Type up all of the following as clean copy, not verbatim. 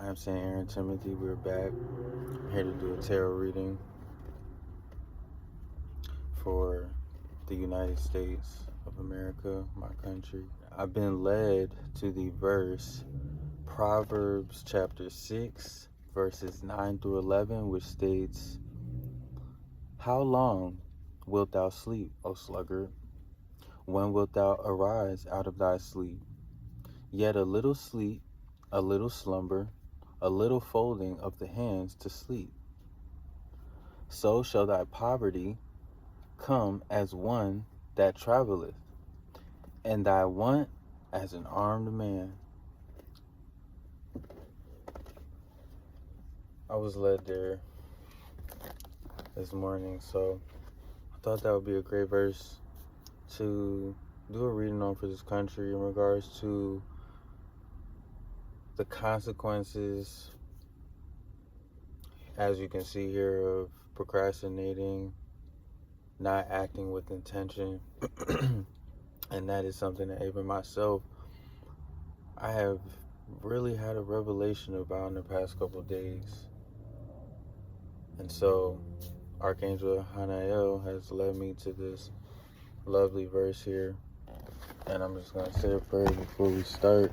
I'm Saint Aaron Timothy. We're back. I'm here to do a tarot reading for the United States of America, my country. I've been led to the verse Proverbs chapter 6, verses 9 through 11, which states, "How long wilt thou sleep, O sluggard? When wilt thou arise out of thy sleep? Yet a little sleep, a little slumber, a little folding of the hands to sleep. So shall thy poverty come as one that travelleth, and thy want as an armed man." I was led there this morning, so I thought that would be a great verse to do a reading on for this country in regards to the consequences, as you can see here, of procrastinating, not acting with intention. And that is something that even myself, I have really had a revelation about in the past couple of days. And so Archangel Hanael has led me to this lovely verse here. And I'm just going to say a prayer before we start.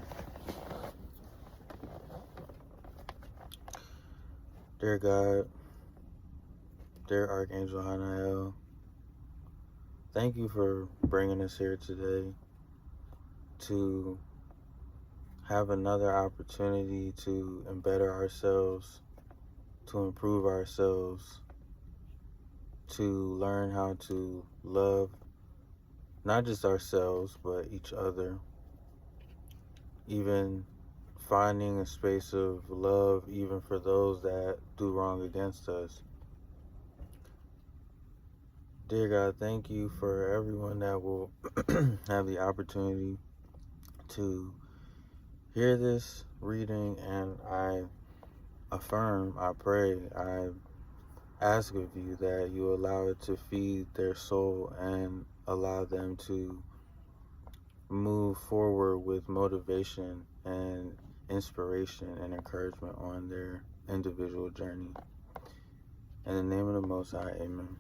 Dear God, dear Archangel Hanael, thank you for bringing us here today to have another opportunity to better ourselves, to improve ourselves, to learn how to love not just ourselves, but each other. Even finding a space of love even for those that do wrong against us. Dear God, thank you for everyone that will have the opportunity to hear this reading, and I affirm, I pray, I ask of you that you allow it to feed their soul and allow them to move forward with motivation and inspiration and encouragement on their individual journey. In the name of the Most High, amen.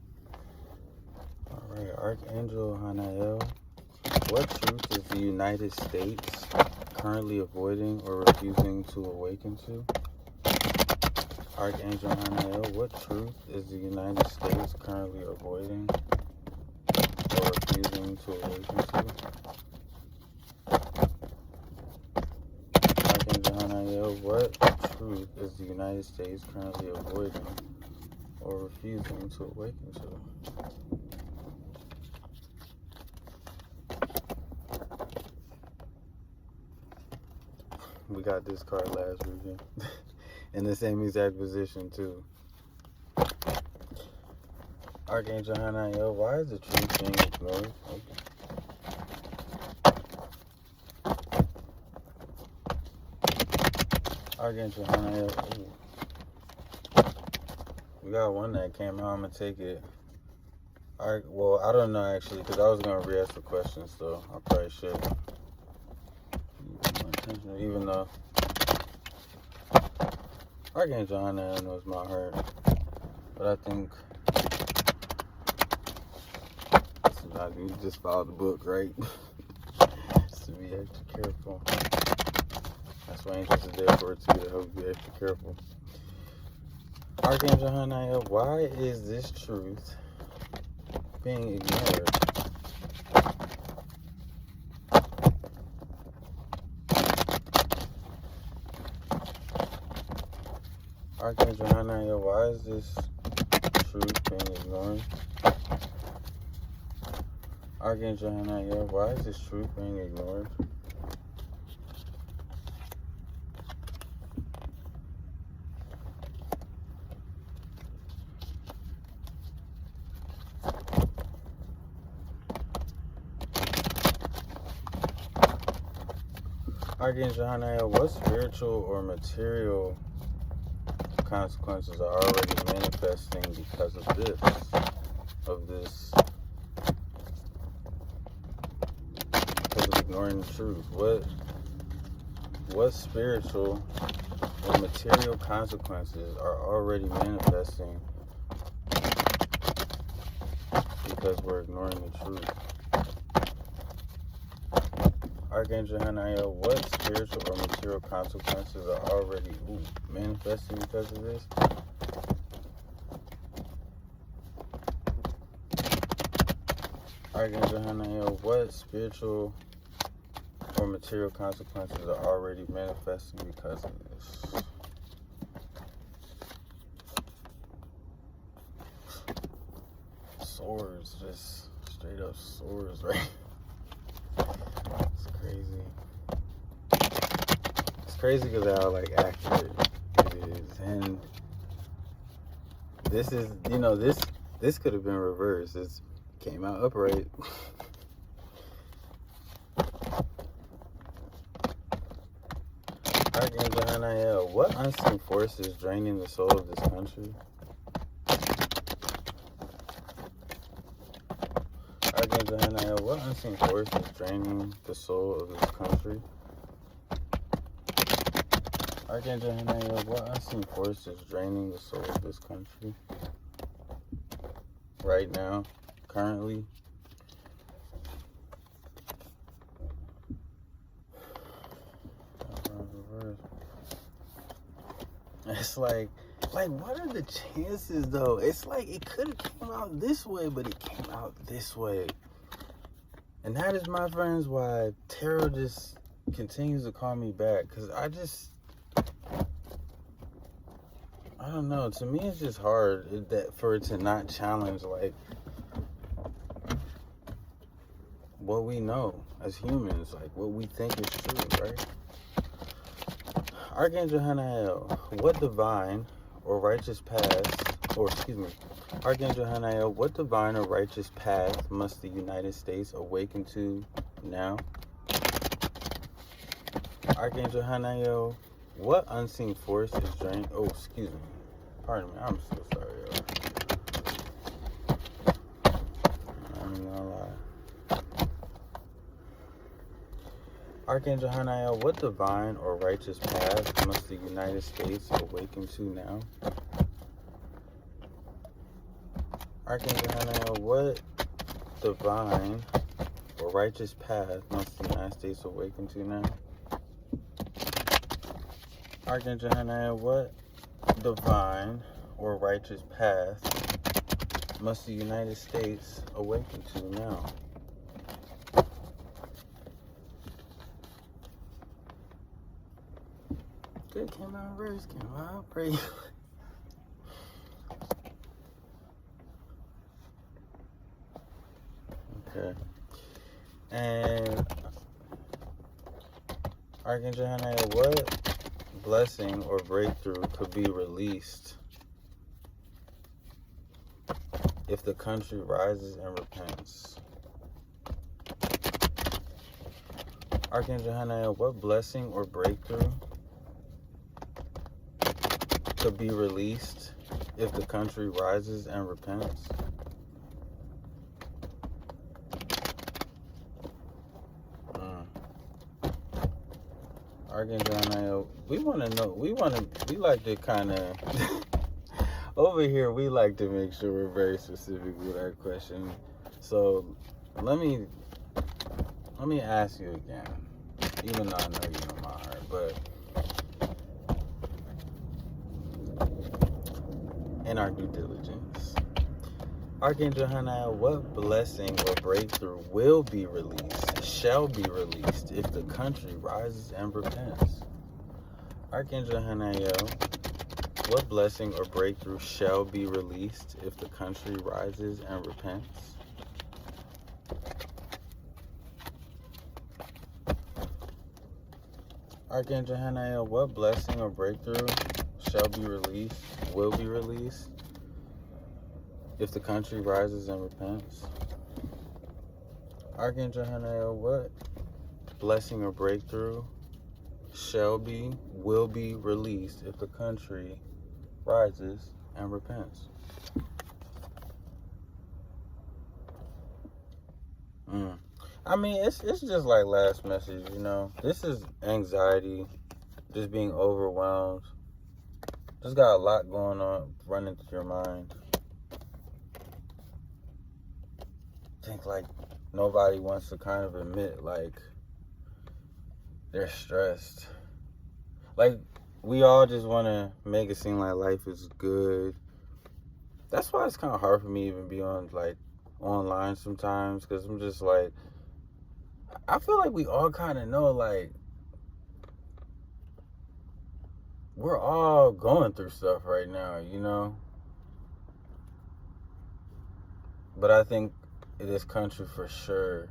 All right, Archangel Hanael, what truth is the United States currently avoiding or refusing to awaken to? Archangel Hanael, what truth is the United States currently avoiding or refusing to awaken to? Archangel Hanael, what truth is the United States currently avoiding or refusing to awaken to? We got this card last weekend in the same exact position too. Archangel Hanael, why is the truth being ignored? Archangel Hanael, we got one that came out. I'm gonna take it. Well, I don't know actually, because I was gonna re-ask the questions, so I probably should. Even though Archangel Hanael knows my heart, but I think you just follow the book, right? Just to be extra careful. That's why angels are there for, too, to help you be extra careful. Archangel Hanael, why is this truth being ignored? Archangel Hanael, why is this truth being ignored? Archangel Hanael, why is this truth being ignored? Archangel Hanael, what spiritual or material consequences are already manifesting because of this? Because of ignoring the truth? What spiritual or material consequences are already manifesting because we're ignoring the truth. Archangel Hanael, what spiritual or material consequences are already manifesting because of this? Archangel Hanael, what spiritual or material consequences are already manifesting because of this? Swords, just straight up swords, right? It's crazy. It's crazy because how like accurate it is, and this is, you know, this could have been reversed. It came out upright. Archangel Hanael, what unseen force is draining the soul of this country? Archangel Hanael, what unseen force is draining the soul of this country? Archangel Hanael, what unseen force is draining the soul of this country? Right now, currently. It's like what are the chances though? It's like it could have came out this way, but it came out this way. And that is, my friends, why tarot just continues to call me back. Because I don't know. To me, it's just hard for it to not challenge, like, what we know as humans, like, what we think is true, right? Archangel Hanael, what divine or righteous path, Archangel Hanael, what divine or righteous path must the United States awaken to now? Archangel Hanael, what unseen force is draining? Oh, excuse me. Pardon me. I'm so sorry, y'all. I'm not gonna lie. Archangel Hanael, what divine or righteous path must the United States awaken to now? Archangel Hanael, what divine or righteous path must the United States awaken to now? Archangel Hanael, what divine or righteous path must the United States awaken to now? Good, came out reverse, came out right. Okay. And Archangel Hanael, what blessing or breakthrough could be released if the country rises and repents? Archangel Hanael, what blessing or breakthrough could be released if the country rises and repents? Archangel Hanael, we like to kind of, over here, we like to make sure we're very specific with our question. So let me ask you again, even though I know you know my heart, but in our due diligence, Archangel Hanael, what blessing or breakthrough will be released, shall be released, if the country rises and repents? Archangel Hanael, what blessing or breakthrough shall be released if the country rises and repents? Archangel Hanael, what blessing or breakthrough shall be released, will be released, if the country rises and repents? Archangel Hanael, what blessing or breakthrough shall be, will be released if the country rises and repents? I mean, it's just like last message, you know. This is anxiety, just being overwhelmed just got a lot going on running through your mind. I think like nobody wants to kind of admit like they're stressed. Like we all just want to make it seem like life is good. That's why it's kind of hard for me to even be on like online sometimes, because I'm just like, I feel like we all kind of know like we're all going through stuff right now, you know? But I think in this country for sure,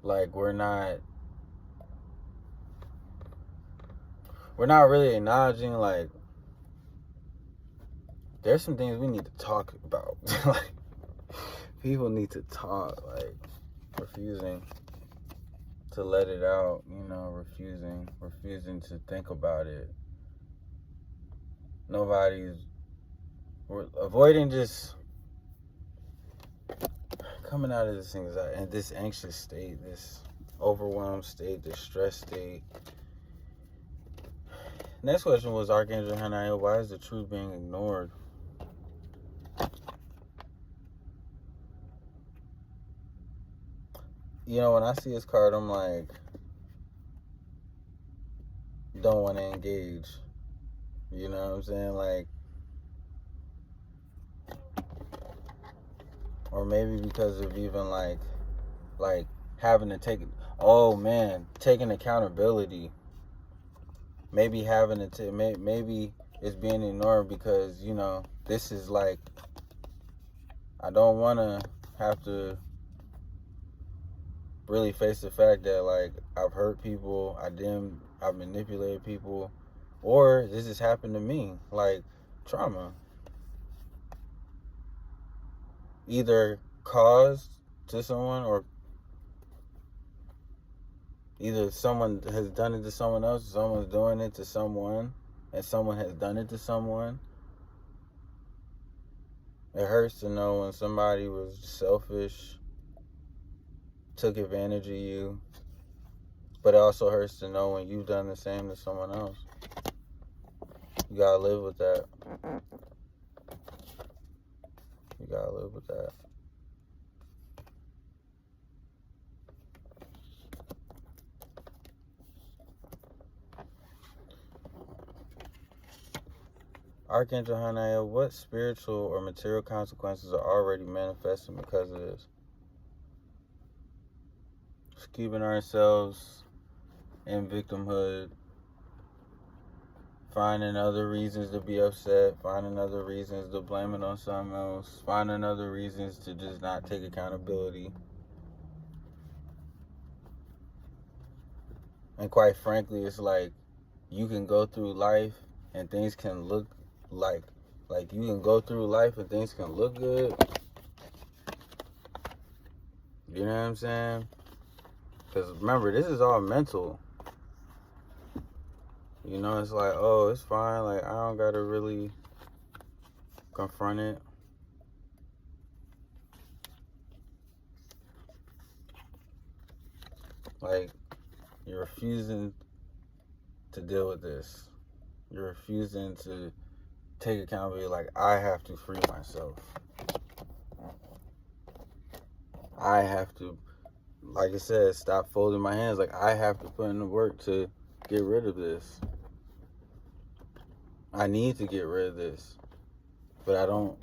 like we're not really acknowledging like there's some things we need to talk about. Like people need to talk, like refusing to let it out, you know, refusing to think about it. We're avoiding just coming out of this anxiety and this anxious state, this overwhelmed state, this stress state. Next question was, Archangel Hanael, why is the truth being ignored? You know, when I see this card, I'm like, don't want to engage. You know what I'm saying? Like, or maybe because of even like having to taking accountability. Maybe having to maybe it's being ignored because, you know, this is like, I don't want to have to really face the fact that like I've hurt people, I've manipulated people, or this has happened to me, like trauma. Either caused to someone, or either someone has done it to someone else, someone's doing it to someone, and someone has done it to someone. It hurts to know when somebody was selfish, took advantage of you, but it also hurts to know when you've done the same to someone else. You gotta live with that. You gotta live with that. Archangel Hanael, what spiritual or material consequences are already manifesting because of this? Just keeping ourselves in victimhood, finding other reasons to be upset, finding other reasons to blame it on something else, finding other reasons to just not take accountability. And quite frankly, it's like you can go through life and things can look like you can go through life and things can look good. You know what I'm saying? Because remember, this is all mental. You know, it's like, oh, it's fine. Like, I don't got to really confront it. Like, you're refusing to deal with this. You're refusing to take accountability. Like, I have to free myself. I have to, like I said, stop folding my hands. Like, I have to put in the work to get rid of this. I need to get rid of this, but I don't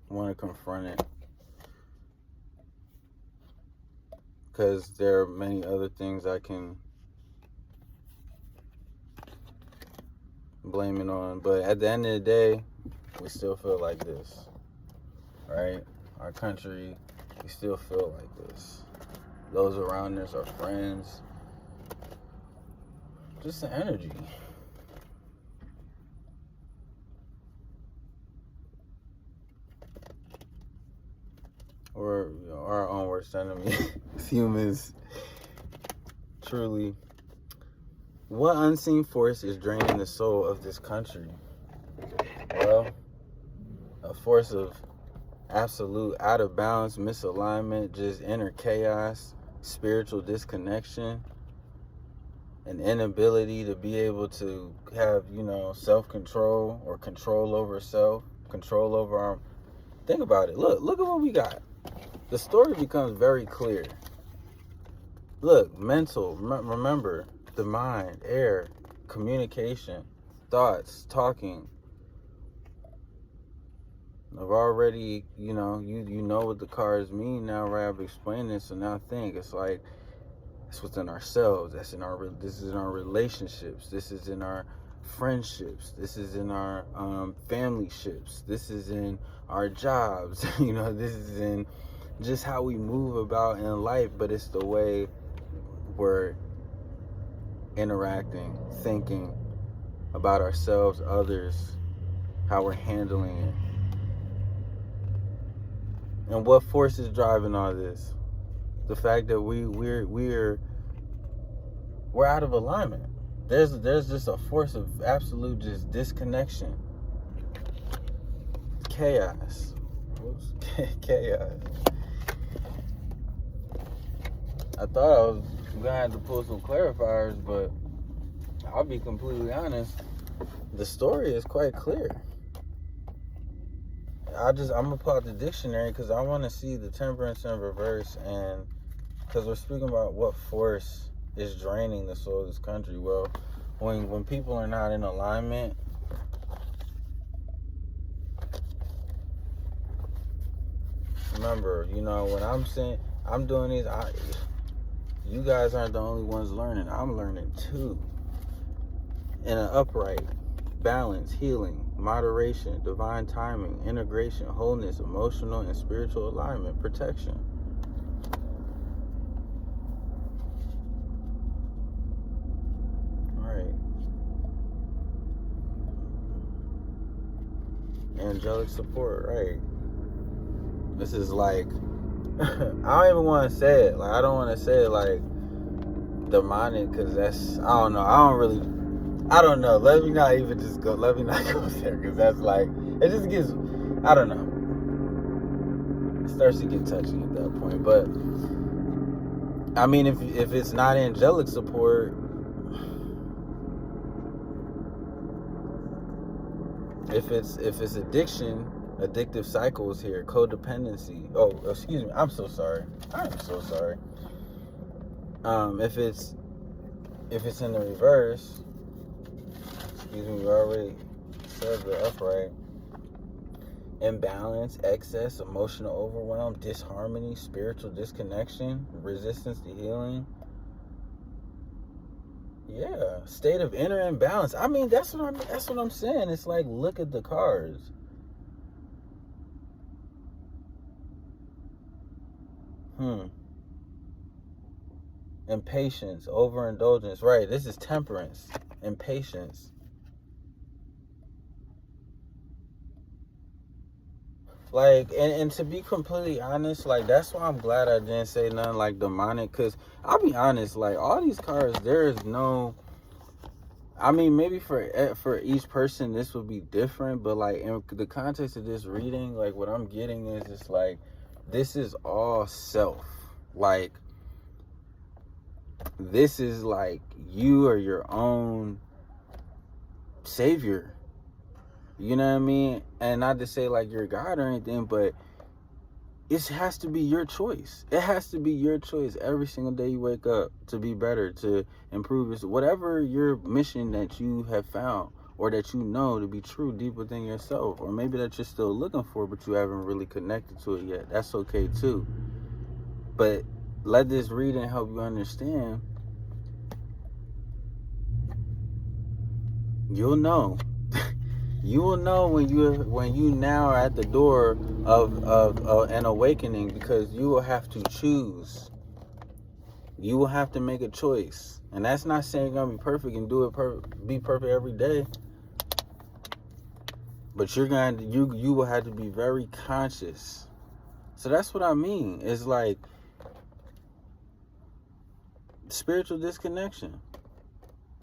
want to confront it because there are many other things I can blame it on. But at the end of the day, we still feel like this, right? Our country, we still feel like this. Those around us, our friends, just the energy. We're our own worst enemy. Humans. Truly. What unseen force is draining the soul of this country? Well, a force of absolute out of balance, misalignment, just inner chaos, spiritual disconnection, an inability to be able to have, self-control or control over self, control over our... Think about it. Look at what we got. The story becomes very clear. Look, mental, remember, the mind, air, communication, thoughts, talking. I've already, you know what the cards mean now, right? I've explained this, so now think, it's like, it's within ourselves. This is in our relationships. This is in our friendships. This is in our family ships. This is in our jobs. This is in just how we move about in life, but it's the way we're interacting, thinking about ourselves, others, how we're handling it. And what force is driving all this? The fact that we're out of alignment. There's just a force of absolute just disconnection. Chaos. Chaos. I thought I was gonna have to pull some clarifiers, but I'll be completely honest. The story is quite clear. I'm gonna pull out the dictionary because I want to see the temperance in reverse, and because we're speaking about what force is draining the soul of this country. Well, when people are not in alignment, remember, when I'm saying I'm doing these, you guys aren't the only ones learning. I'm learning too. In an upright, balance, healing, moderation, divine timing, integration, wholeness, emotional and spiritual alignment, protection. All right. Angelic support, right. This is like, I don't even want to say it. Like, I don't want to say it like demonic, because that's, I don't know. I don't know. Let me not go there, because that's like, it just gets, I don't know. It starts to get touchy at that point. But, I mean, if it's not angelic support, if it's addiction, addictive cycles here, codependency. Oh, excuse me. I'm so sorry. I'm so sorry. If it's in the reverse, excuse me, we already said the upright. Imbalance, excess, emotional overwhelm, disharmony, spiritual disconnection, resistance to healing. Yeah, state of inner imbalance. I mean, that's what I'm saying. It's like, look at the cards. Impatience, overindulgence. Right, this is temperance. Impatience. Like, and to be completely honest, like, that's why I'm glad I didn't say nothing like demonic, because I'll be honest, like, all these cards, there is no, I mean, maybe for each person this would be different, but like in the context of this reading, like, what I'm getting is it's like, this is all self. Like, this is like, you are your own savior. You know what I mean? And not to say like you're God or anything, but it has to be your choice. It has to be your choice every single day you wake up to be better, to improve whatever your mission that you have found, or that you know to be true deep within yourself, or maybe that you're still looking for but you haven't really connected to it yet. That's okay too. But let this reading help you understand. You'll know. You will know when you now are at the door of an awakening, because you will have to choose. You will have to make a choice, and that's not saying you're gonna be perfect and be perfect every day. But you will have to be very conscious. So that's what I mean. It's like spiritual disconnection.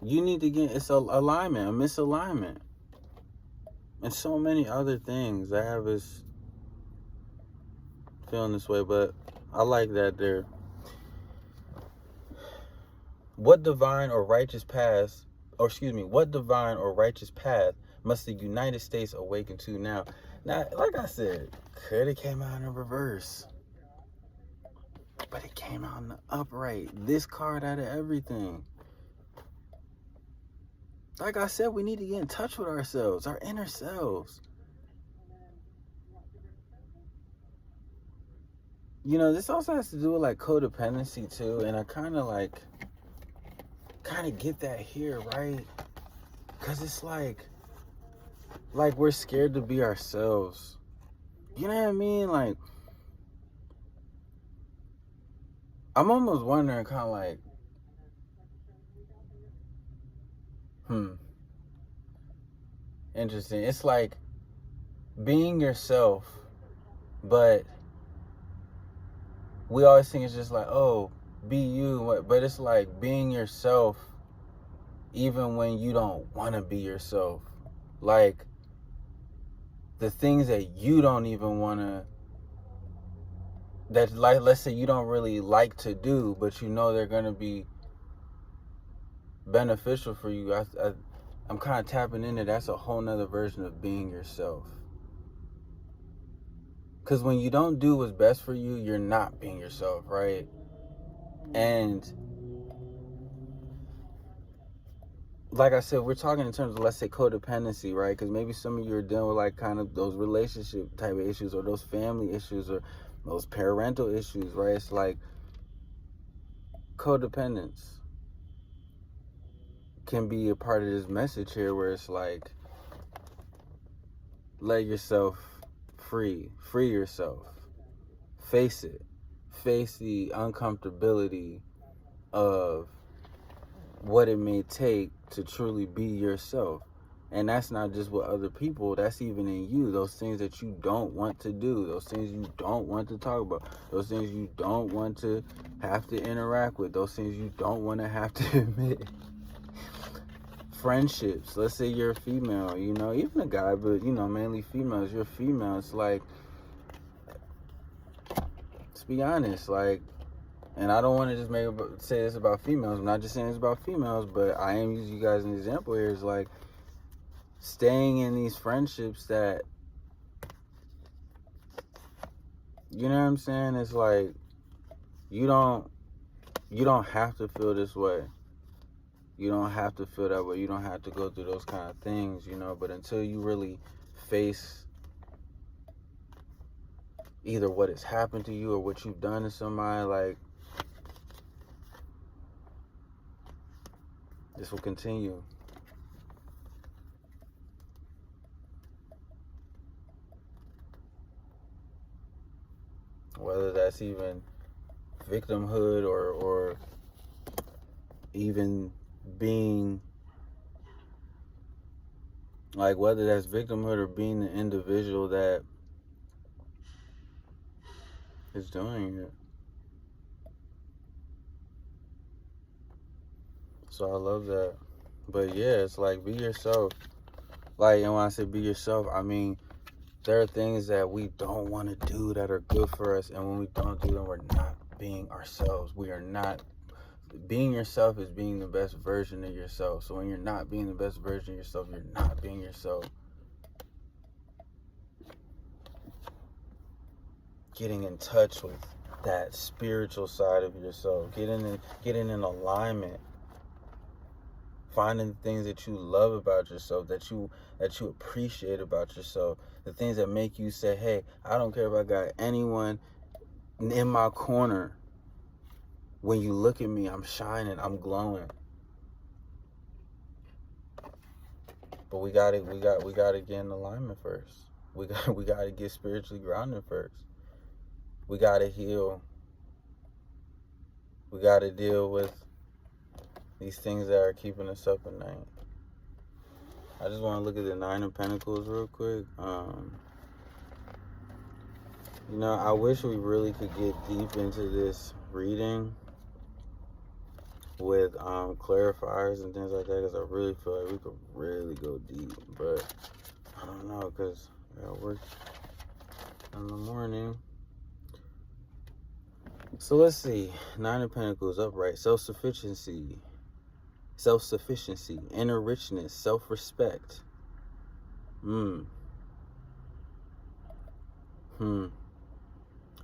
You need to get, it's a alignment, a misalignment. And so many other things that have us feeling this way, but I like that they're What divine or righteous path must the United States awaken to now? Now, like I said, could have came out in reverse, but it came out in the upright. This card out of everything. Like I said, we need to get in touch with ourselves, our inner selves. You know, this also has to do with like codependency too, and I kind of get that here, right? Because it's like we're scared to be ourselves. You know what I mean? Like, I'm almost wondering, kind of like, interesting. It's like being yourself, but we always think it's just like, oh, be you, but it's like being yourself even when you don't want to be yourself. Like, the things that you don't even want to, that, like, let's say you don't really like to do, but you know they're going to be beneficial for you. I'm kind of tapping into that's a whole nother version of being yourself. Because when you don't do what's best for you, you're not being yourself, right? And like I said, we're talking in terms of, let's say, codependency, right? Because maybe some of you are dealing with like kind of those relationship type of issues, or those family issues, or those parental issues, right? It's like codependence can be a part of this message here, where it's like, let yourself free yourself, face it, face the uncomfortability of what it may take to truly be yourself. And that's not just with other people, that's even in you. Those things that you don't want to do, those things you don't want to talk about, those things you don't want to have to interact with, those things you don't want to have to admit. Friendships, let's say you're a female, you know, even a guy, but, you know, mainly females, you're a female. It's like, let's be honest, like, and I don't want to just say this about females. I'm not just saying this about females, but I am using you guys as an example here. Is like staying in these friendships that, you know what I'm saying? It's like you don't have to feel this way. You don't have to feel that way. You don't have to go through those kind of things, you know. But until you really face either what has happened to you or what you've done to somebody, like, this will continue. Whether that's even victimhood or even being, like, whether that's victimhood or being the individual that is doing it. So I love that. But yeah, it's like, be yourself. Like, and when I say be yourself, I mean, there are things that we don't want to do that are good for us, and when we don't do them, we're not being ourselves. We are not. Being yourself is being the best version of yourself. So when you're not being the best version of yourself, you're not being yourself. Getting in touch with that spiritual side of yourself, getting in alignment, finding the things that you love about yourself, that you appreciate about yourself, the things that make you say, hey, I don't care if I got anyone in my corner. When you look at me, I'm shining, I'm glowing. But we gotta get in alignment first. We gotta get spiritually grounded first. We gotta heal. We gotta deal with these things that are keeping us up at night. I just want to look at the Nine of Pentacles real quick. You know, I wish we really could get deep into this reading with clarifiers and things like that, because I really feel like we could really go deep, but I don't know, because I gotta work in the morning. So let's see. Nine of Pentacles upright, self-sufficiency. self-sufficiency, inner richness, self-respect.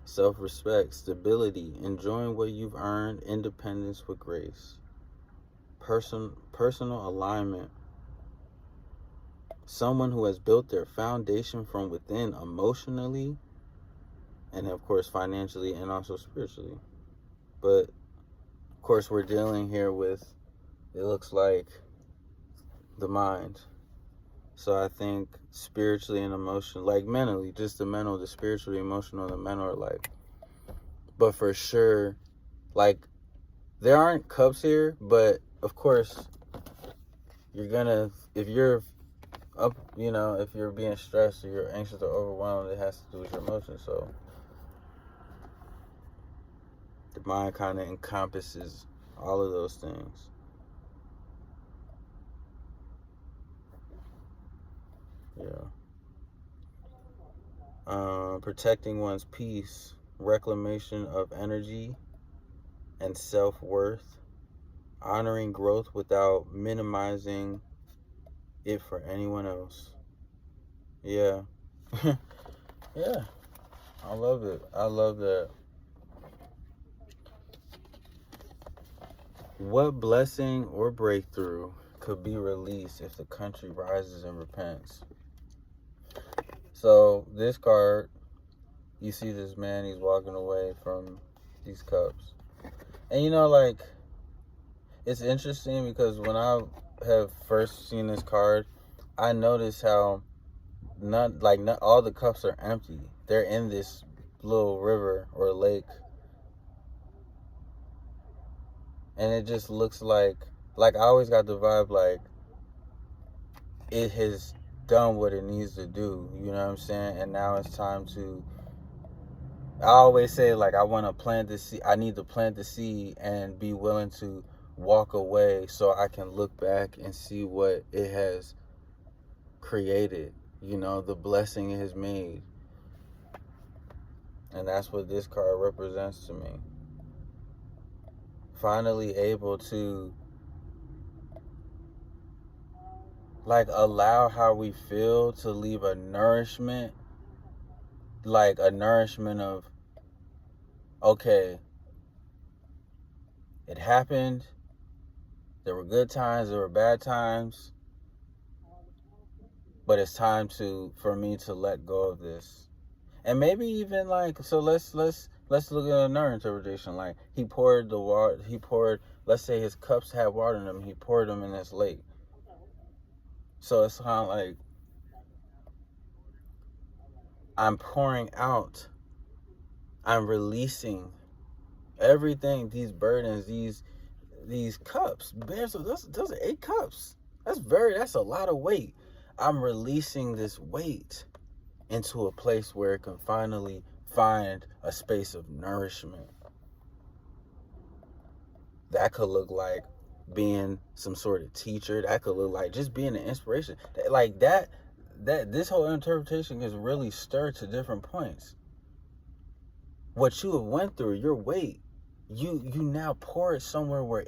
Self-respect, stability, enjoying what you've earned, independence with grace, personal alignment, someone who has built their foundation from within emotionally, and of course financially and also spiritually. But of course we're dealing here with, it looks like, the mind. So I think spiritually and emotionally, like mentally, just the mental, the spiritually, emotional, the mental are like, but for sure, like, there aren't cups here, but of course, you're gonna, if you're up, if you're being stressed or you're anxious or overwhelmed, it has to do with your emotions. So the mind kind of encompasses all of those things. Protecting one's peace, reclamation of energy and self-worth, honoring growth without minimizing it for anyone else. Yeah. Yeah. I love it. I love that. What blessing or breakthrough could be released if the country rises and repents? So this card, you see this man, he's walking away from these cups. And like, it's interesting because when I have first seen this card, I noticed how not all the cups are empty. They're in this little river or lake. And it just looks like I always got the vibe like it has done what it needs to do, you know what I'm saying? And now it's time to, I always say, like, I want to plant the seed. I need to plant the seed and be willing to walk away so I can look back and see what it has created, the blessing it has made. And that's what this card represents to me. Finally able to, like, allow how we feel to leave a nourishment, like a nourishment of, okay, it happened, there were good times, there were bad times, but it's time for me to let go of this. And maybe even like, so let's look at another interpretation. Like, he poured the water, let's say his cups had water in them, he poured them in this lake. So it's kind of like, I'm pouring out, I'm releasing everything, these burdens, these cups. So those are 8 cups. That's a lot of weight. I'm releasing this weight into a place where it can finally find a space of nourishment. That could look like being some sort of teacher. That could look like just being an inspiration. Like that this whole interpretation is really stirred to different points. What you have went through, your weight, you now pour it somewhere where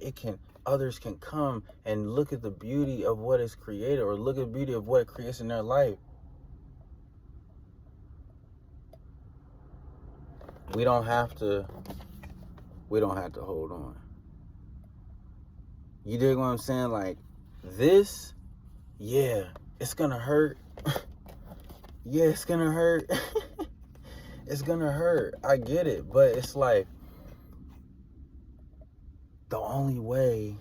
others can come and look at the beauty of what is created, or look at the beauty of what it creates in their life. We don't have to hold on. You dig what I'm saying? Like, this, yeah, it's gonna hurt. Yeah, it's gonna hurt. It's gonna hurt. I get it. But it's like, the only way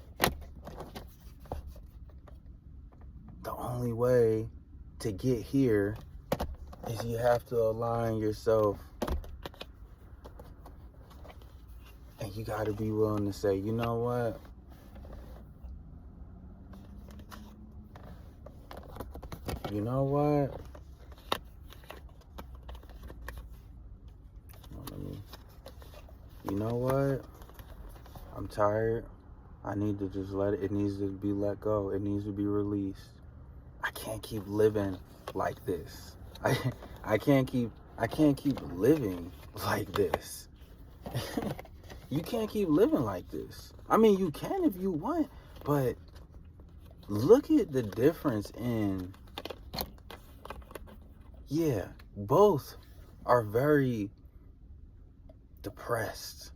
to get here is you have to align yourself. And you got to be willing to say, you know what? You know what? You know what? I'm tired. I need to just it needs to be let go. It needs to be released. I can't keep living like this. I can't keep living like this. You can't keep living like this. I mean, you can if you want, but look at the difference in, yeah, both are very depressed.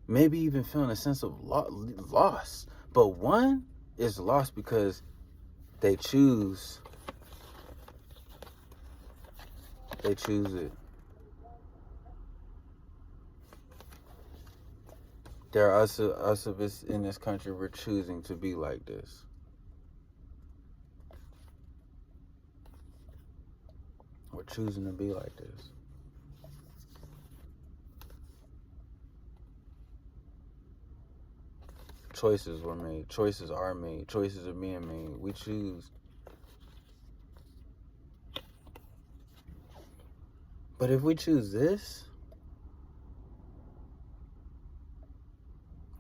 Maybe even feeling a sense of loss. But one is lost because they choose it. There are us of us in this country, we're choosing to be like this. We're choosing to be like this. Choices were made. Choices are made. Choices are being made. We choose. But if we choose this,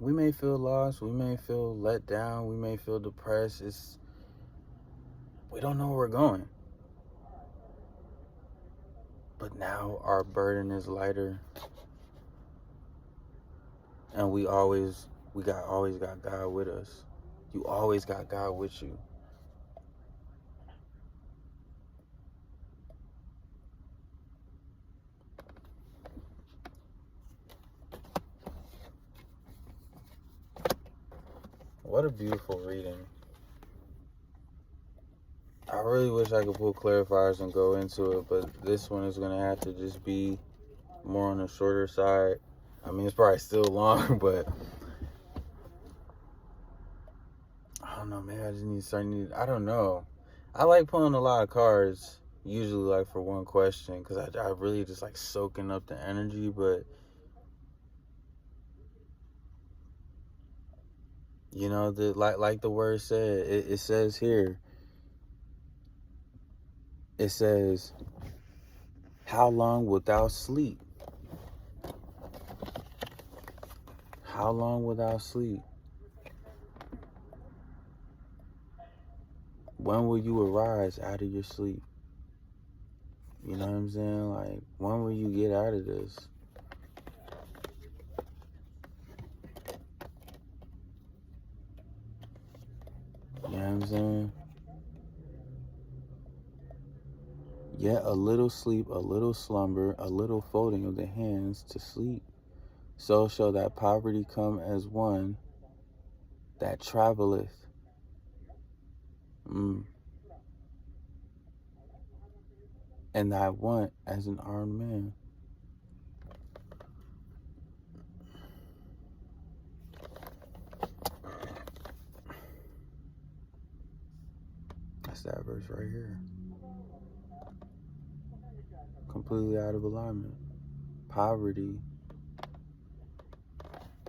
we may feel lost. We may feel let down. We may feel depressed. We don't know where we're going. But now our burden is lighter. And we always got God with us. You always got God with you. What a beautiful reading. I really wish I could pull clarifiers and go into it, but this one is going to have to just be more on the shorter side. I mean, it's probably still long, but I don't know, man. I just need to start I don't know. I like pulling a lot of cards, usually like for one question, because I really just like soaking up the energy, but you know, like the word said, it says here, it says, how long wilt thou sleep? How long wilt thou sleep? When will you arise out of your sleep? You know what I'm saying? Like, when will you get out of this? You know what I'm saying? Yet a little sleep, a little slumber, a little folding of the hands to sleep. So shall that poverty come as one that traveleth. And thy want as an armed man. That's that verse right here. Completely out of alignment. Poverty.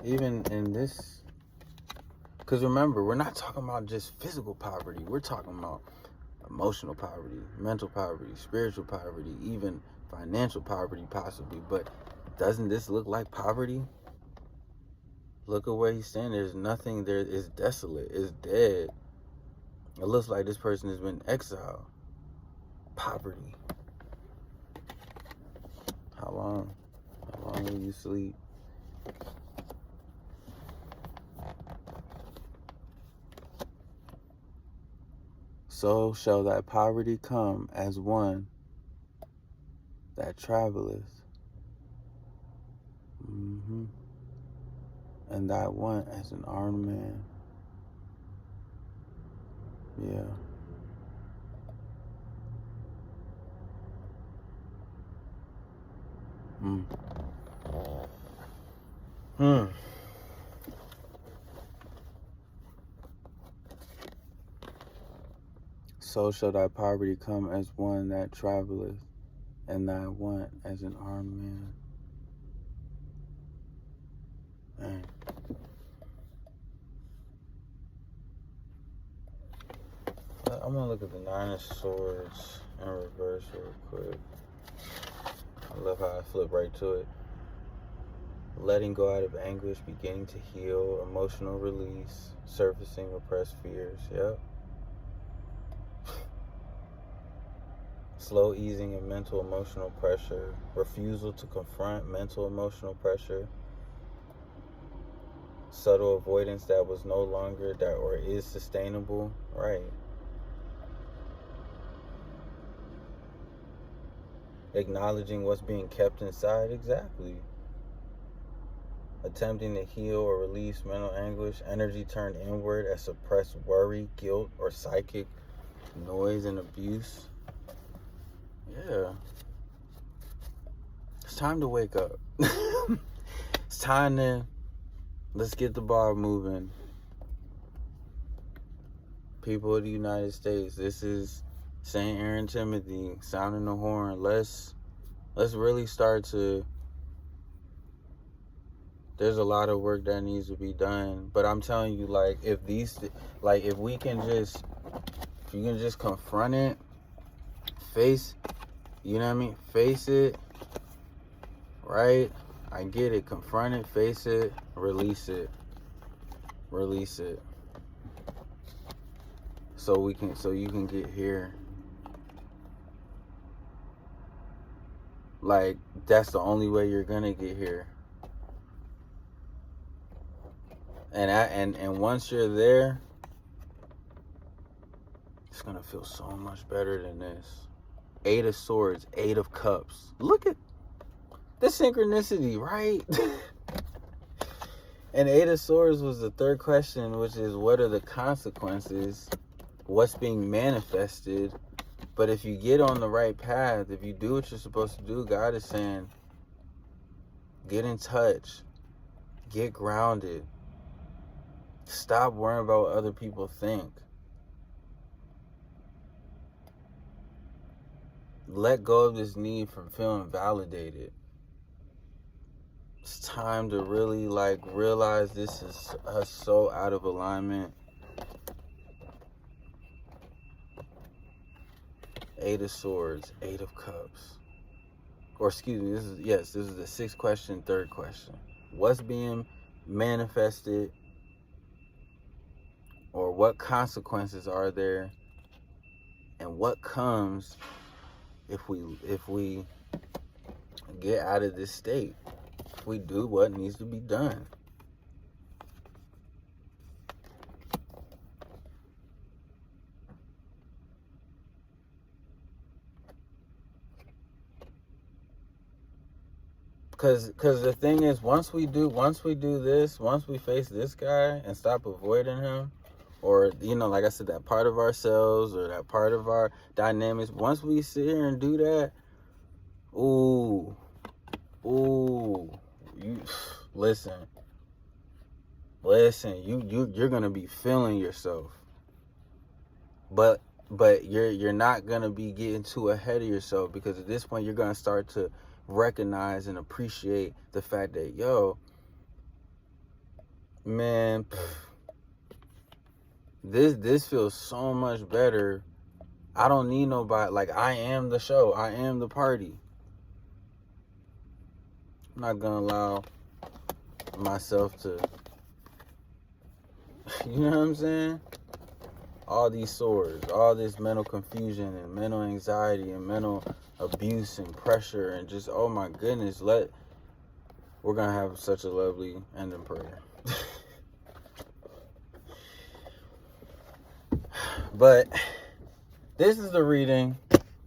Even in this, because remember, we're not talking about just physical poverty. We're talking about emotional poverty, mental poverty, spiritual poverty, even financial poverty possibly. But doesn't this look like poverty? Look at where he's standing. There's nothing there. It's desolate. It's dead. It looks like this person has been exiled. Poverty. How long? How long will you sleep? So shall thy poverty come as one that traveleth. And thy want as an armed man. Yeah. So shall thy poverty come as one that traveleth, and thy want as an armed man. Man. I'm gonna look at the Nine of Swords in reverse real quick. I love how I flip right to it. Letting go out of anguish, beginning to heal, emotional release, surfacing repressed fears. Yep. Slow easing of mental emotional pressure, refusal to confront mental emotional pressure, subtle avoidance that was no longer that or is sustainable, right? Acknowledging what's being kept inside, exactly. Attempting to heal or release mental anguish, energy turned inward as suppressed worry, guilt, or psychic noise and abuse. Yeah. It's time to wake up. It's time to, let's get the ball moving. People of the United States, this is St. Aaron Timothy sounding the horn. Let's really start to, there's a lot of work that needs to be done, but I'm telling you, like, if you can just confront it, face, you know what I mean, face it, right? I get it. Confront it, face it, release it. So you can get here. Like, that's the only way you're gonna get here. And once you're there, it's gonna feel so much better than this. 8 of Swords, 8 of Cups. Look at the synchronicity, right? And 8 of Swords was the third question, which is, what are the consequences? What's being manifested? But if you get on the right path, if you do what you're supposed to do, God is saying, get in touch, get grounded, stop worrying about what other people think. Let go of this need for feeling validated. It's time to really realize this is so out of alignment. 8 of Swords, 8 of Cups. Or excuse me, this is the 6th question, 3rd question. What's being manifested, or what consequences are there, and what comes if we get out of this state, if we do what needs to be done. Cause the thing is, once we do this, once we face this guy and stop avoiding him, or, you know, like I said, that part of ourselves or that part of our dynamics, once we sit here and do that, ooh, you listen, you're gonna be feeling yourself, but you're not gonna be getting too ahead of yourself, because at this point you're gonna start to recognize and appreciate the fact that, yo, man, this feels so much better. I don't need nobody. Like, I am the show. I am the party. I'm not gonna allow myself to, you know what I'm saying? All these swords, all this mental confusion and mental anxiety and mental abuse and pressure, and just, oh my goodness, we're gonna have such a lovely ending prayer. But this is the reading.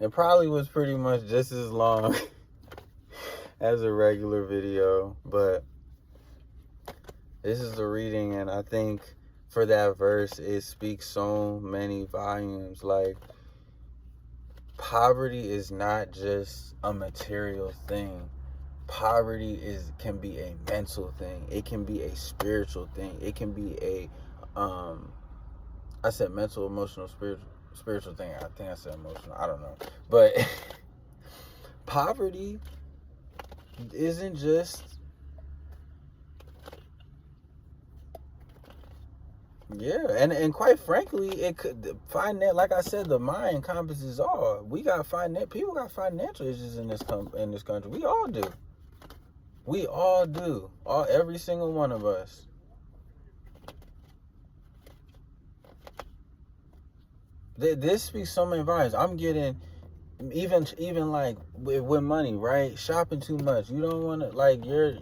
It probably was pretty much just as long as a regular video, but this is the reading, and I think for that verse, it speaks so many volumes. Like, poverty is not just a material thing. Poverty can be a mental thing. It can be a spiritual thing. It can be a I said mental, emotional, spiritual thing. I think I said emotional. I don't know. But poverty isn't just, yeah, and quite frankly, it could like I said, the mind encompasses all. People got financial issues in this country. We all do. Every single one of us. This speaks so many volumes. I'm getting, even like with money, right? Shopping too much. You don't want to, like, you're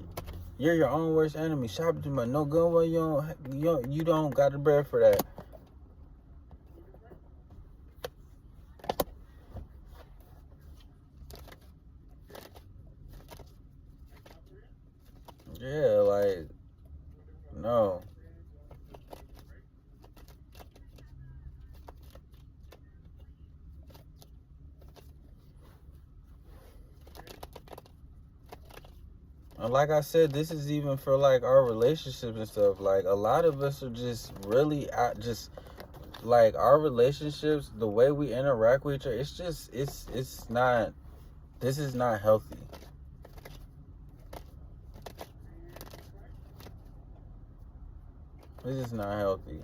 You're your own worst enemy. Shopping too much. No good way you don't got the bread for that. Yeah, like, no. And like I said, this is even for like our relationships and stuff. Like, a lot of us are just really like, our relationships, the way we interact with each other, it's not, this is not healthy. This is not healthy.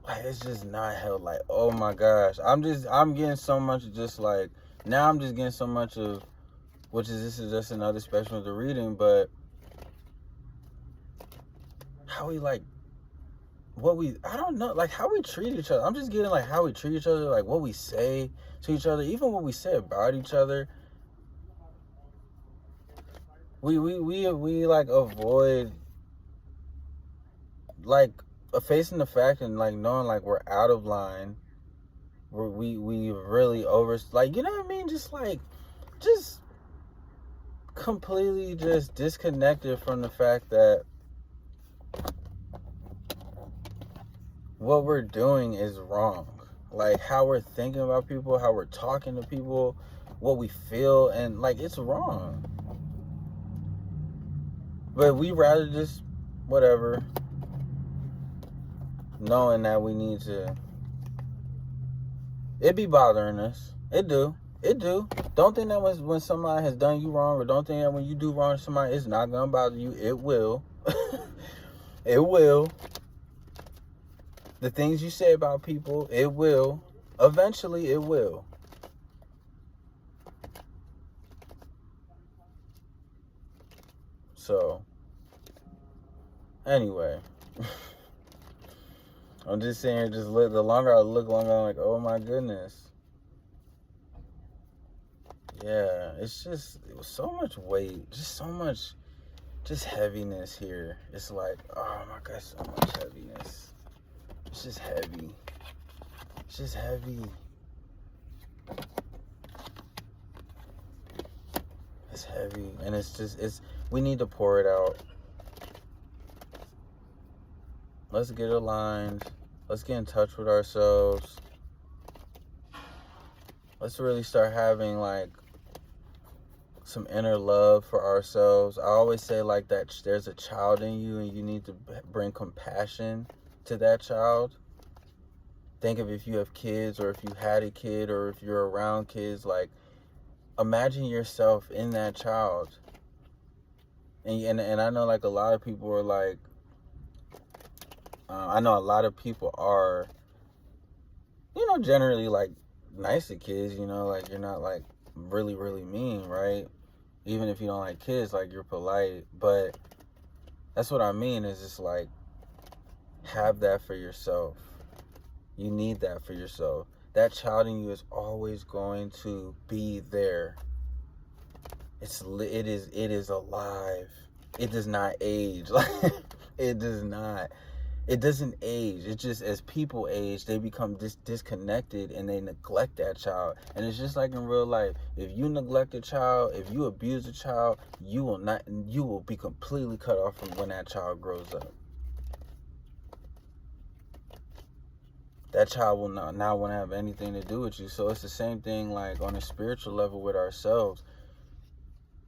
Like, it's just not healthy. Like, oh my gosh. I'm getting so much just like, now I'm just getting so much of, this is just another spectrum of the reading, but how we like, I don't know, like how we treat each other. I'm just getting like how we treat each other, like what we say to each other, even what we say about each other. We like avoid like facing the fact and like knowing like we're out of line. We really like, you know what I mean? Just completely just disconnected from the fact that what we're doing is wrong. Like, how we're thinking about people, how we're talking to people, what we feel, and like, it's wrong. But we rather just whatever, knowing that we need to. It be bothering us. It do. Don't think that when somebody has done you wrong, or don't think that when you do wrong to somebody, it's not gonna bother you. It will. It will. The things you say about people, it will. Eventually, it will. So, anyway. I'm just saying, the longer I look, I'm like, oh my goodness. Yeah, it was so much weight, just so much, just heaviness here. It's like, oh my gosh, so much heaviness. It's just heavy. It's just heavy. It's heavy, and we need to pour it out. Let's get aligned. Let's get in touch with ourselves. Let's really start having like some inner love for ourselves. I always say like that there's a child in you, and you need to bring compassion to that child. Think of if you have kids, or if you had a kid, or if you're around kids, like imagine yourself in that child. And I know like a lot of people are like, I know a lot of people are, generally like nice to kids, like you're not like really, really mean, right? Even if you don't like kids, like you're polite. But that's what I mean, is just like, have that for yourself. You need that for yourself. That child in you is always going to be there. It is alive. It does not age. Like, it does not. It doesn't age. It's just as people age, they become disconnected, and they neglect that child. And it's just like in real life. If you neglect a child, if you abuse a child, you will be completely cut off from when that child grows up. That child will not want to have anything to do with you. So it's the same thing like on a spiritual level with ourselves.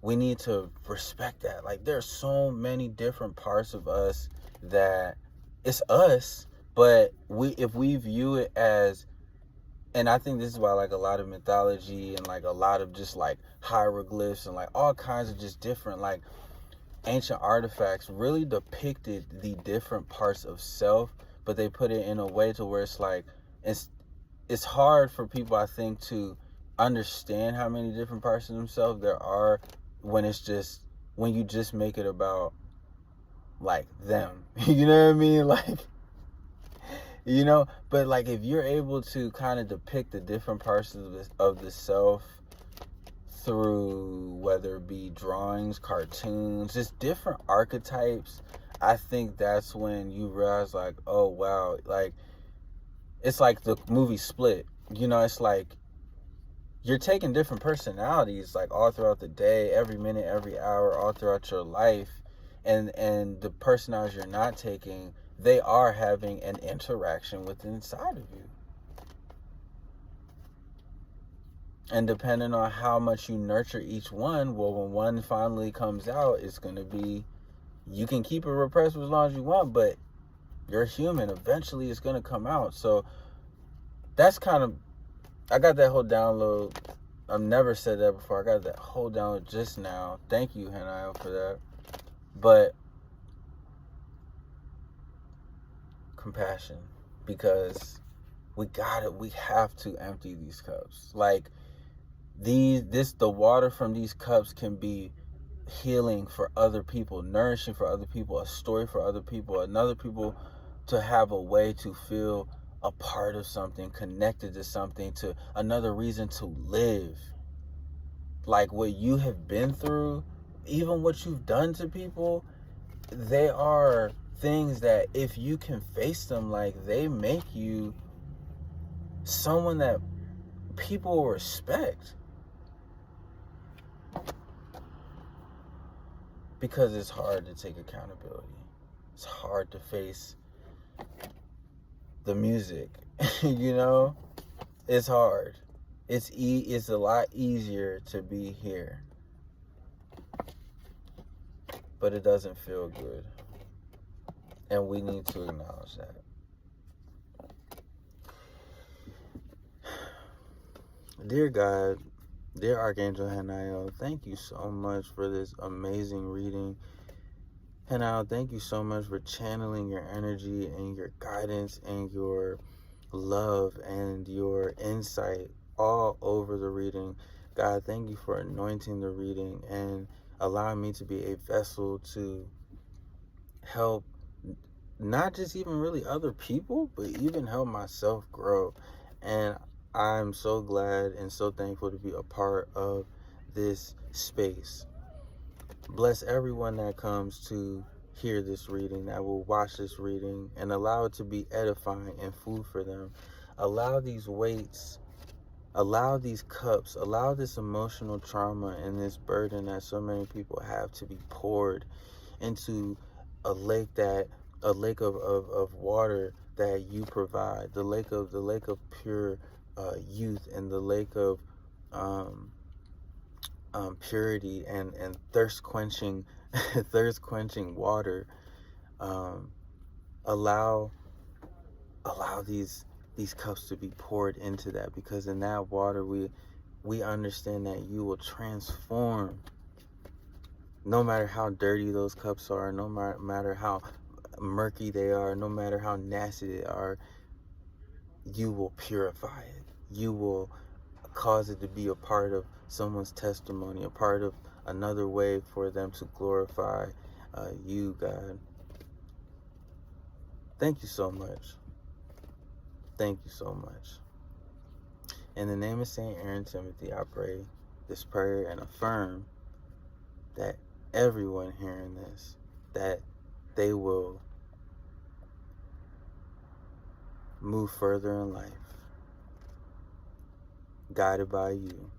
We need to respect that. Like, there's so many different parts of us that it's us, but if we view it as, and I think this is why like a lot of mythology and like a lot of just like hieroglyphs and like all kinds of just different like ancient artifacts really depicted the different parts of self, but they put it in a way to where it's like, it's hard for people, I think, to understand how many different parts of themselves there are when you just make it about like them. You know what I mean? Like, but like if you're able to kind of depict the different parts of the self through whether it be drawings, cartoons, just different archetypes, I think that's when you realize, like, oh wow, like, it's like the movie Split. You know, it's like you're taking different personalities, like, all throughout the day, every minute, every hour, all throughout your life, and the personalities you're not taking, they are having an interaction with inside of you. And depending on how much you nurture each one, well, when one finally comes out, it's going to be, you can keep it repressed for as long as you want, but you're human. Eventually, it's going to come out. So that's kind of, I got that whole download. I've never said that before. I got that whole download just now. Thank you, Hanayo, for that. But compassion, because we have to empty these cups. Like, the water from these cups can be healing for other people, nourishing for other people, a story for other people, another people to have a way to feel a part of something, connected to something, to another reason to live. Like, what you have been through, even what you've done to people, they are things that if you can face them, like, they make you someone that people will respect. Because it's hard to take accountability. It's hard to face the music. You know? It's hard. It's a lot easier to be here. But it doesn't feel good. And we need to acknowledge that. Dear God, dear Archangel Hanayo, thank you so much for this amazing reading. Hanayo, thank you so much for channeling your energy and your guidance and your love and your insight all over the reading. God, thank you for anointing the reading and allowing me to be a vessel to help not just even really other people, but even help myself grow. And I'm so glad and so thankful to be a part of this space. Bless everyone that comes to hear this reading, that will watch this reading, and allow it to be edifying and food for them. Allow these weights, allow these cups, allow this emotional trauma and this burden that so many people have to be poured into a lake of water that you provide, the lake of pure youth, and the lake of purity and thirst quenching water. Allow these cups to be poured into that, because in that water we understand that you will transform. No matter how dirty those cups are, no matter how murky they are, no matter how nasty they are, you will purify it. You will cause it to be a part of someone's testimony, a part of another way for them to glorify you, God. Thank you so much. Thank you so much. In the name of Saint Aaron Timothy, I pray this prayer and affirm that everyone hearing this, that they will move further in life, guided by you.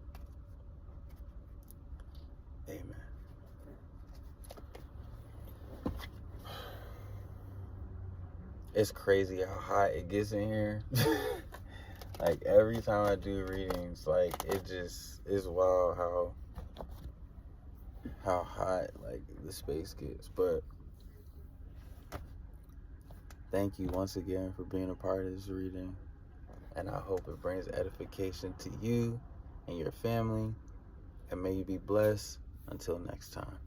Amen. It's crazy how hot it gets in here. Like, every time I do readings, like, it just is wild how hot, like, the space gets. But thank you once again for being a part of this reading, and I hope it brings edification to you and your family, and may you be blessed. Until next time.